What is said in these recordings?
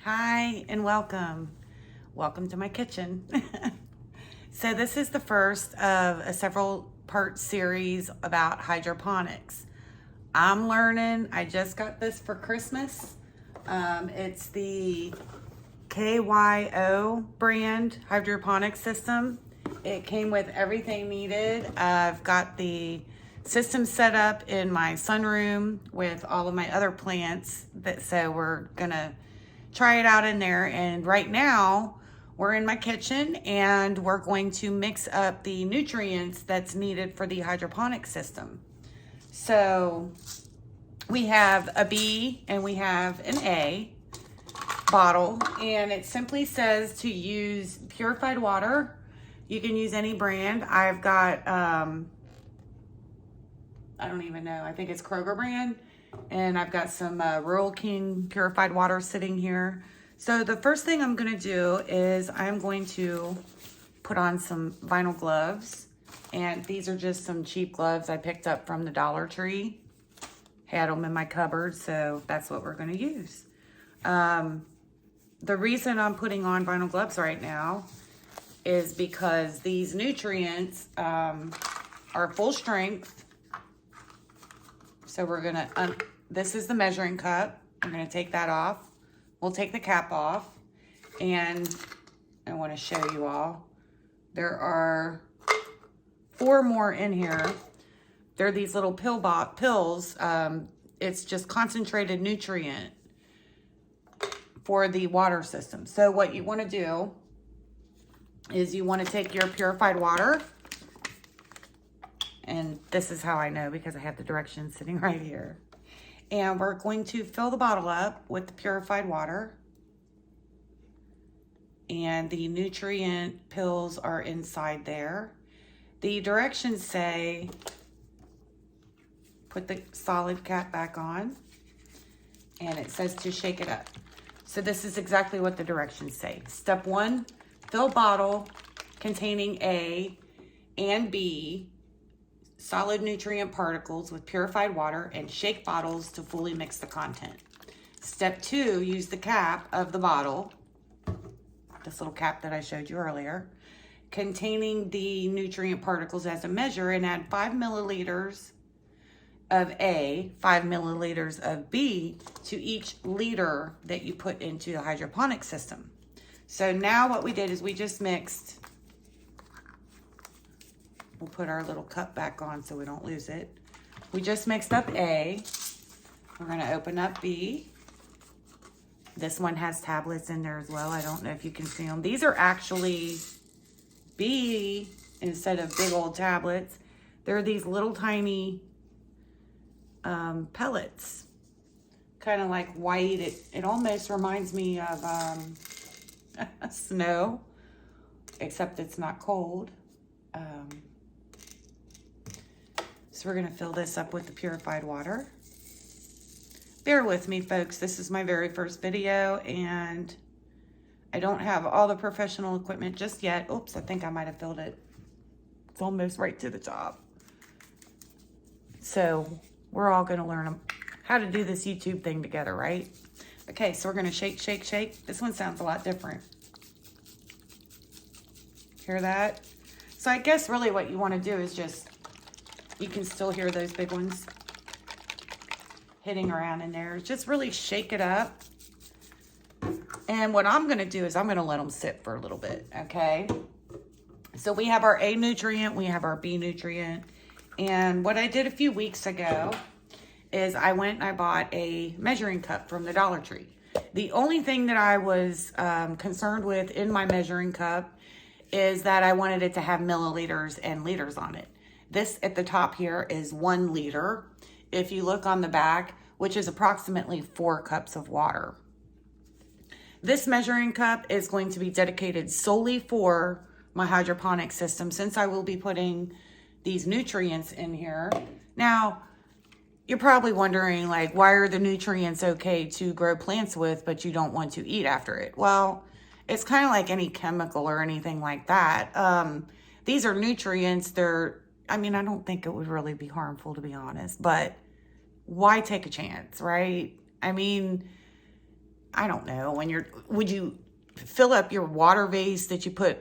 Hi and welcome. Welcome to my kitchen. So this is the first of a several part series about hydroponics. I'm learning. I just got this for Christmas. It's the QYO Brand hydroponic system. It came with everything needed. I've got the system set up in my sunroom with all of my other plants, so we're gonna try it out in there. And right now we're in my kitchen and we're going to mix up the nutrients that's needed for the hydroponic system. So we have a B and we have an A bottle, and it simply says to use purified water. You can use any brand. I've got I don't even know, I think it's Kroger brand, and I've got some Rural King purified water sitting here. So the first thing I'm gonna do is I'm going to put on some vinyl gloves, and these are just some cheap gloves I picked up from the Dollar Tree. Had them in my cupboard, so that's what we're gonna use. The reason I'm putting on vinyl gloves right now is because these nutrients are full strength. So we're gonna, this is the measuring cup. I'm gonna take that off. We'll take the cap off, and I wanna show you all. There are 4 more in here. They're these little pills. It's just concentrated nutrient for the water system. So what you wanna do is you wanna take your purified water, and this is how I know because I have the directions sitting right here. And we're going to fill the bottle up with the purified water. And the nutrient pills are inside there. The directions say, put the solid cap back on. And it says to shake it up. So this is exactly what the directions say. Step 1, fill bottle containing A and B solid nutrient particles with purified water, and shake bottles to fully mix the content. Step 2, use the cap of the bottle, this little cap that I showed you earlier, containing the nutrient particles as a measure, and add 5 milliliters of A, 5 milliliters of B to each liter that you put into the hydroponic system. So now what we did is we just mixed. We'll put our little cup back on so we don't lose it. We just mixed up A. We're gonna open up B. This one has tablets in there as well. I don't know if you can see them. These are actually B instead of big old tablets. They're these little tiny pellets, kind of like white. It almost reminds me of snow, except it's not cold. So we're gonna fill this up with the purified water. Bear with me, folks. This is my very first video, and I don't have all the professional equipment just yet. Oops, I think I might have filled it. It's almost right to the top. So we're all gonna learn how to do this YouTube thing together, right? Okay, so we're gonna shake, shake, shake. This one sounds a lot different. Hear that? So I guess really what you wanna do is just, you can still hear those big ones hitting around in there. Just really shake it up. And what I'm gonna do is I'm gonna let them sit for a little bit, okay? So we have our A nutrient, we have our B nutrient. And what I did a few weeks ago is I went and I bought a measuring cup from the Dollar Tree. The only thing that I was concerned with in my measuring cup is that I wanted it to have milliliters and liters on it. This at the top here is 1 liter. If you look on the back, which is approximately 4 cups of water. This measuring cup is going to be dedicated solely for my hydroponic system, since I will be putting these nutrients in here. Now, you're probably wondering, like, why are the nutrients okay to grow plants with, but you don't want to eat after it? Well, it's kind of like any chemical or anything like that. These are nutrients. I mean, I don't think it would really be harmful, to be honest, but why take a chance, right? I mean, I don't know, would you fill up your water vase that you put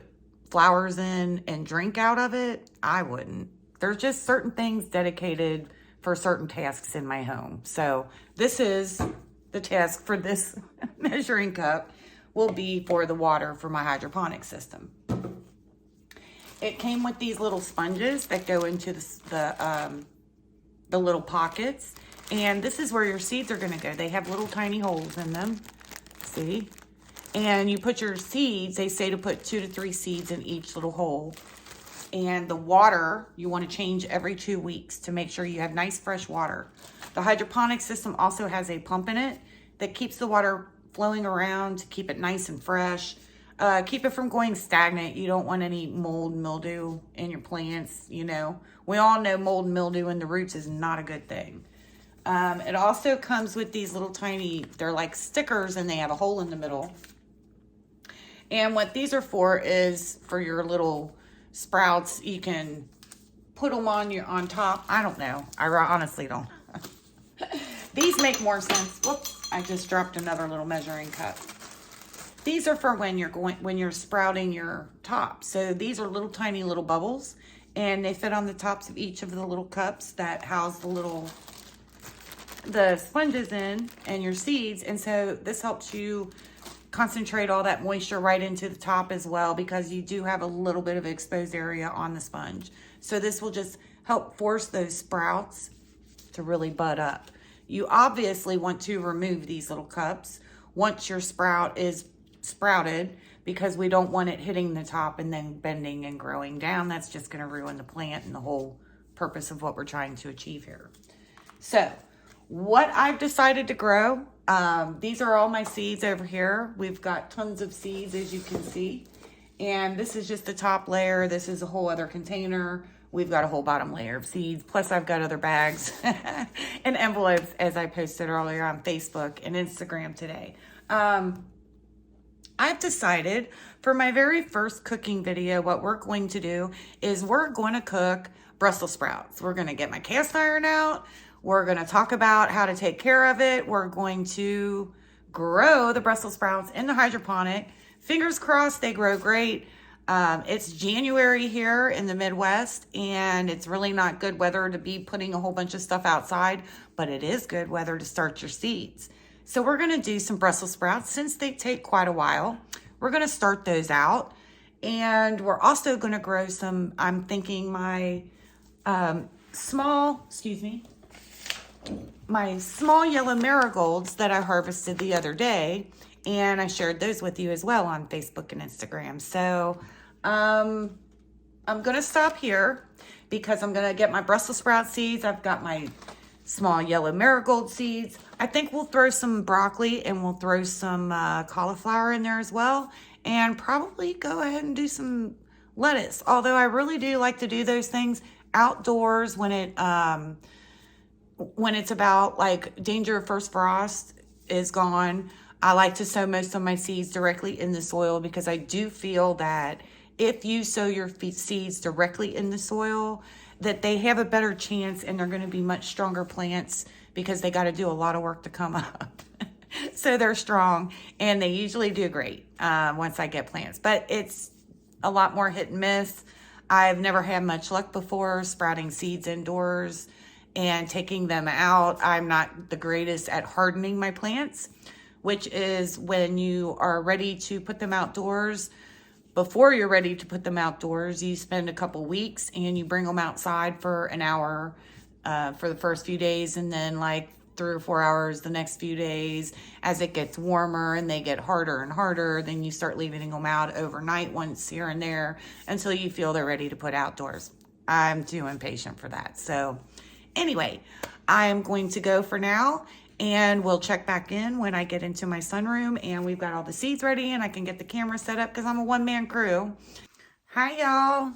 flowers in and drink out of it? I wouldn't. There's just certain things dedicated for certain tasks in my home. So this is the task for this measuring cup, will be for the water for my hydroponic system. It came with these little sponges that go into the little pockets. And this is where your seeds are gonna go. They have little tiny holes in them, see? And you put your seeds, they say to put 2 to 3 seeds in each little hole. And the water, you wanna change every 2 weeks to make sure you have nice fresh water. The hydroponic system also has a pump in it that keeps the water flowing around to keep it nice and fresh. Keep it from going stagnant. You don't want any mold and mildew in your plants, you know. We all know mold and mildew in the roots is not a good thing. It also comes with these little tiny, they're like stickers and they have a hole in the middle. And what these are for is for your little sprouts. You can put them on top. I don't know. I honestly don't. These make more sense. Whoops, I just dropped another little measuring cup. These are for when you're sprouting your top. So these are little tiny little bubbles, and they fit on the tops of each of the little cups that house the sponges in and your seeds. And so this helps you concentrate all that moisture right into the top as well, because you do have a little bit of exposed area on the sponge. So this will just help force those sprouts to really bud up. You obviously want to remove these little cups once your sprout is sprouted, because we don't want it hitting the top and then bending and growing down. That's just going to ruin the plant and the whole purpose of what we're trying to achieve here. So what I've decided to grow, these are all my seeds over here. We've got tons of seeds, as you can see. And this is just the top layer. This is a whole other container. We've got a whole bottom layer of seeds. Plus I've got other bags and envelopes, as I posted earlier on Facebook and Instagram today. I've decided for my very first cooking video, what we're going to do is we're going to cook Brussels sprouts. We're going to get my cast iron out. We're going to talk about how to take care of it. We're going to grow the Brussels sprouts in the hydroponic. Fingers crossed they grow great. It's January here in the Midwest, and it's really not good weather to be putting a whole bunch of stuff outside, but it is good weather to start your seeds. So we're going to do some Brussels sprouts since they take quite a while. We're going to start those out, and we're also going to grow some, I'm thinking my small yellow marigolds that I harvested the other day, and I shared those with you as well on Facebook and Instagram. So I'm going to stop here because I'm going to get my Brussels sprout seeds. I've got my small yellow marigold seeds. I think we'll throw some broccoli and we'll throw some cauliflower in there as well, and probably go ahead and do some lettuce. Although I really do like to do those things outdoors when it's about like danger of first frost is gone. I like to sow most of my seeds directly in the soil, because I do feel that if you sow your seeds directly in the soil, that they have a better chance and they're going to be much stronger plants, because they got to do a lot of work to come up. So they're strong, and they usually do great once I get plants. But it's a lot more hit and miss. I've never had much luck before sprouting seeds indoors and taking them out. I'm not the greatest at hardening my plants, which is when you are ready to put them outdoors. Before you're ready to put them outdoors, you spend a couple weeks and you bring them outside for an hour for the first few days, and then like 3 or 4 hours the next few days. As it gets warmer and they get harder and harder, then you start leaving them out overnight once here and there until you feel they're ready to put outdoors. I'm too impatient for that. So anyway, I'm going to go for now, and we'll check back in when I get into my sunroom and we've got all the seeds ready and I can get the camera set up, because I'm a one-man crew. Hi, y'all.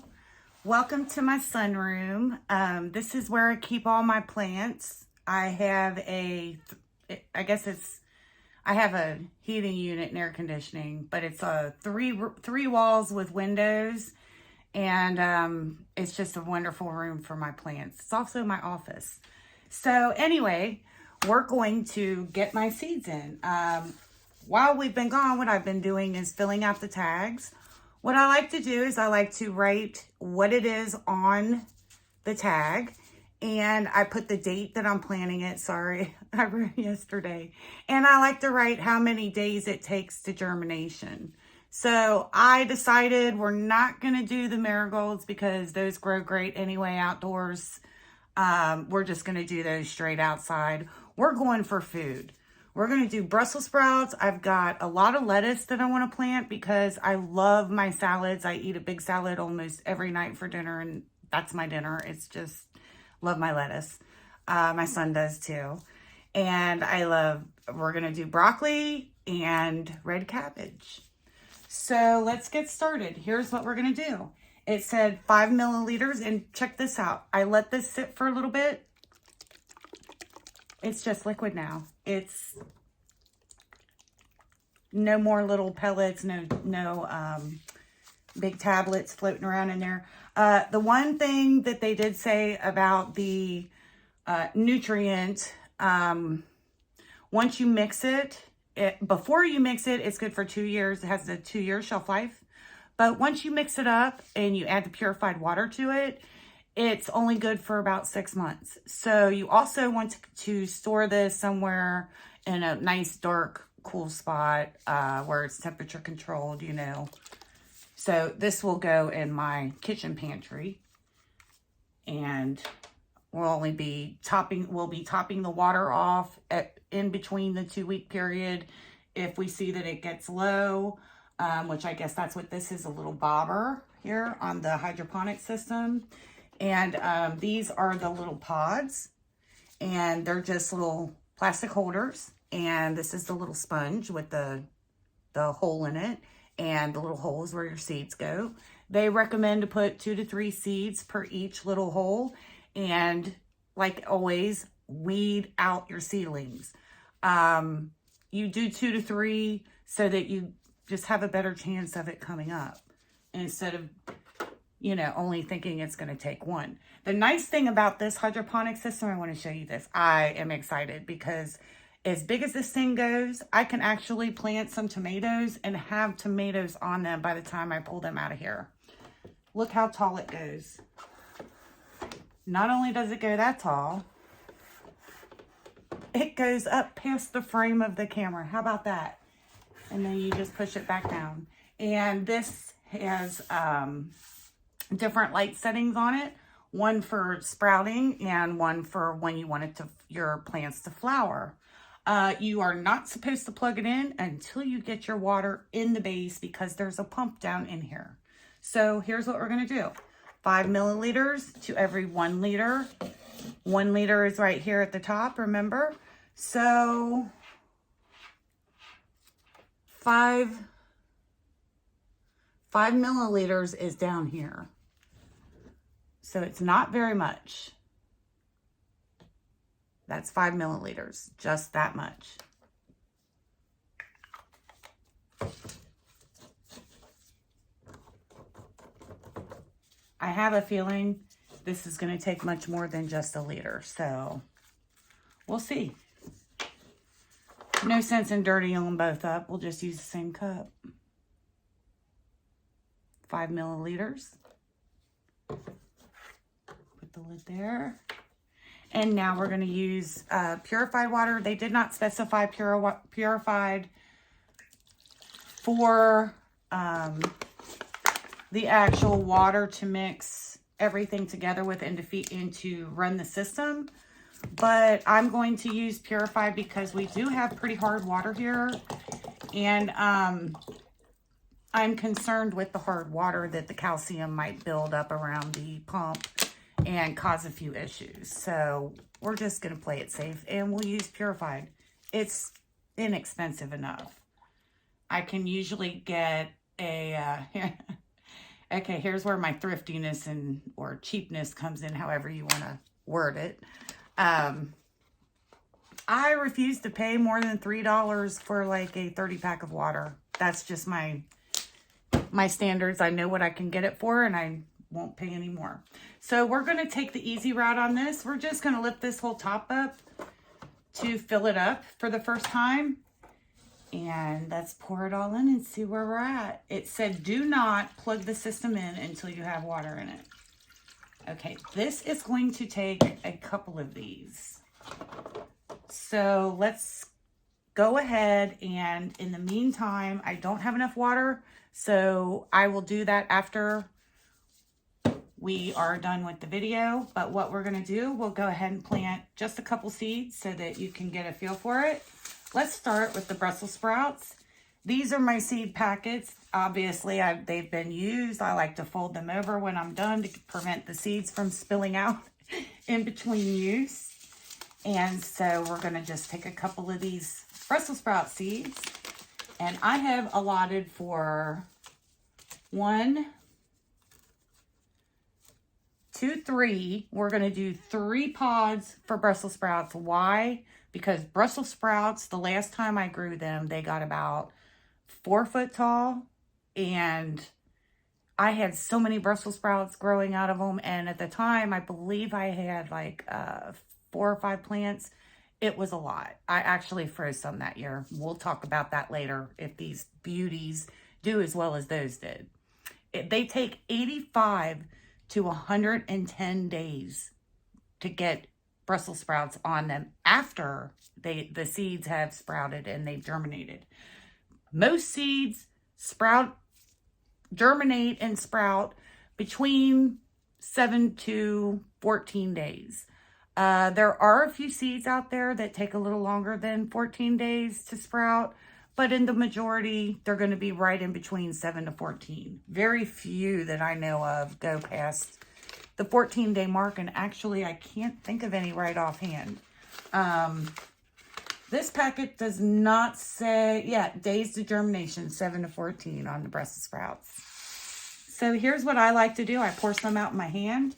Welcome to my sunroom. This is where I keep all my plants. I have I have a heating unit and air conditioning, but it's three walls with windows, and it's just a wonderful room for my plants. It's also my office. So anyway, we're going to get my seeds in. while we've been gone, what I've been doing is filling out the tags. What I like to do is I like to write what it is on the tag, and I put the date that I'm planting it. Sorry, I wrote yesterday. And I like to write how many days it takes to germination. So I decided we're not going to do the marigolds because those grow great anyway outdoors. We're just going to do those straight outside. We're going for food. We're going to do Brussels sprouts. I've got a lot of lettuce that I want to plant because I love my salads. I eat a big salad almost every night for dinner, and that's my dinner. It's just, love my lettuce. My son does too. And we're going to do broccoli and red cabbage. So let's get started. Here's what we're going to do. It said 5 milliliters, and check this out. I let this sit for a little bit. It's just liquid now. It's no more little pellets, no big tablets floating around in there. The one thing that they did say about the nutrient, once you mix it, before you mix it, it's good for 2 years. It has a 2-year shelf life. But once you mix it up and you add the purified water to it, it's only good for about 6 months. So you also want to store this somewhere in a nice, dark, cool spot where it's temperature controlled, you know. So this will go in my kitchen pantry, and we'll be topping the water off in between the 2-week period if we see that it gets low. Which I guess that's what this is, a little bobber here on the hydroponic system. And these are the little pods, and they're just little plastic holders. And this is the little sponge with the hole in it, and the little holes where your seeds go. They recommend to put 2 to 3 seeds per each little hole. And like always, weed out your seedlings. You do 2 to 3 so that you just have a better chance of it coming up instead of, you know, only thinking it's going to take 1. The nice thing about this hydroponic system, I want to show you this. I am excited because as big as this thing goes, I can actually plant some tomatoes and have tomatoes on them by the time I pull them out of here. Look how tall it goes. Not only does it go that tall, it goes up past the frame of the camera. How about that? And then you just push it back down. And this has different light settings on it. One for sprouting and one for when you want your plants to flower. You are not supposed to plug it in until you get your water in the base because there's a pump down in here. So here's what we're going to do. 5 milliliters to every 1 liter. 1 liter is right here at the top, remember? So 5 milliliters is down here. So it's not very much. That's 5 milliliters, just that much. I have a feeling this is going to take much more than just a liter, so we'll see. No sense in dirtying them both up. We'll just use the same cup. 5 milliliters. Put the lid there. And now we're going to use purified water. They did not specify purified for the actual water to mix everything together with and to run the system. But I'm going to use purified because we do have pretty hard water here. And I'm concerned with the hard water that the calcium might build up around the pump and cause a few issues. So we're just going to play it safe and we'll use purified. It's inexpensive enough. I can usually get a, okay, here's where my thriftiness or cheapness comes in, however you want to word it. I refuse to pay more than $3 for like a 30 pack of water. That's just my standards. I know what I can get it for and I won't pay any more. So we're going to take the easy route on this. We're just going to lift this whole top up to fill it up for the first time. And let's pour it all in and see where we're at. It said, do not plug the system in until you have water in it. Okay, this is going to take a couple of these. So let's go ahead, and in the meantime, I don't have enough water, so I will do that after we are done with the video. But what we're gonna do, we'll go ahead and plant just a couple seeds so that you can get a feel for it. Let's start with the Brussels sprouts. These are my seed packets. Obviously, they've been used. I like to fold them over when I'm done to prevent the seeds from spilling out in between use. And so we're gonna just take a couple of these Brussels sprout seeds, and I have allotted for 1, 2, 3. We're gonna do 3 pods for Brussels sprouts. Why? Because Brussels sprouts, the last time I grew them, they got about 4 foot tall, and I had so many Brussels sprouts growing out of them. And at the time, I believe I had like 4 or 5 plants. It was a lot. I actually froze some that year. We'll talk about that later if these beauties do as well as those did. They take 85 to 110 days to get Brussels sprouts on them after the seeds have sprouted and they've germinated. Most seeds germinate and sprout between 7 to 14 days. There are a few seeds out there that take a little longer than 14 days to sprout, but in the majority, they're going to be right in between 7 to 14. Very few that I know of go past the 14-day mark, and actually, I can't think of any right offhand. This packet does not say, days to germination, 7 to 14 on the Brussels sprouts. So here's what I like to do. I pour some out in my hand.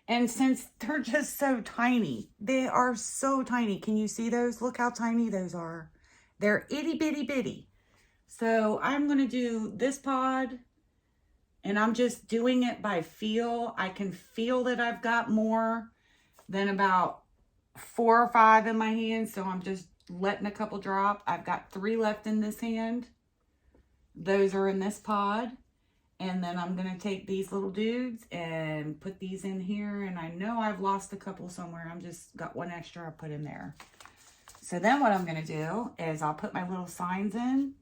And since they're just so tiny, they are so tiny. Can you see those? Look how tiny those are. They're itty bitty bitty. So I'm going to do this pod, and I'm just doing it by feel. I can feel that I've got more than about 4 or 5 in my hand. So I'm just letting a couple drop. I've got 3 left in this hand. Those are in this pod. And then I'm going to take these little dudes and put these in here. And I know I've lost a couple somewhere. I'm just got 1 extra I put in there. So then what I'm going to do is I'll put my little signs in.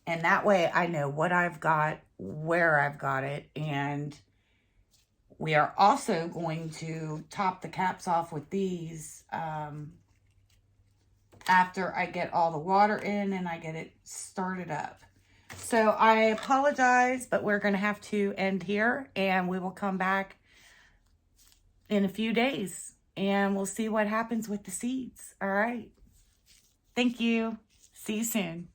And that way I know what I've got, where I've got it. And we are also going to top the caps off with these after I get all the water in and I get it started up. So I apologize, but we're going to have to end here, and we will come back in a few days and we'll see what happens with the seeds. All right. Thank you. See you soon.